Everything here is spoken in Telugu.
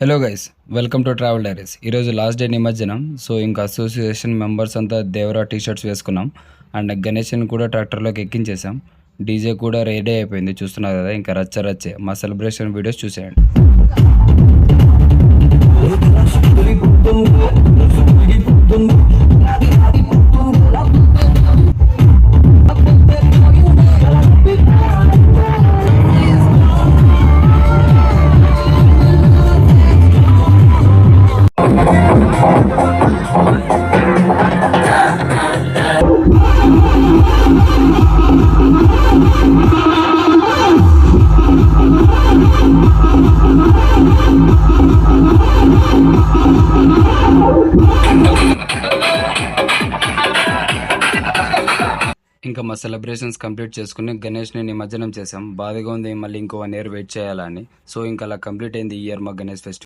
Hello guys, welcome to travel diaries. ఈరోజు లాస్ట్ డే నిమజ్జనం. సో ఇంకా అసోసియేషన్ మెంబర్స్ అంతా దేవరా టీషర్ట్స్ వేసుకున్నాం. అండ్ గణేష్ని కూడా ట్రాక్టర్లోకి ఎక్కించేసాం. డీజే కూడా రెడీ అయిపోయింది, చూస్తున్నారు కదా. ఇంకా రచ్చే మా సెలబ్రేషన్ వీడియోస్ చూసేయండి. ఇంకా మా సెలబ్రేషన్స్ కంప్లీట్ చేసుకుని గణేష్ని నిమజ్జనం చేసాం. బాధగా ఉంది, మళ్ళీ ఇంకో 1 year వెయిట్ చేయాలని. సో ఇంకా అలా కంప్లీట్ అయింది ఈ ఇయర్ మా గణేష్ ఫెస్టివల్.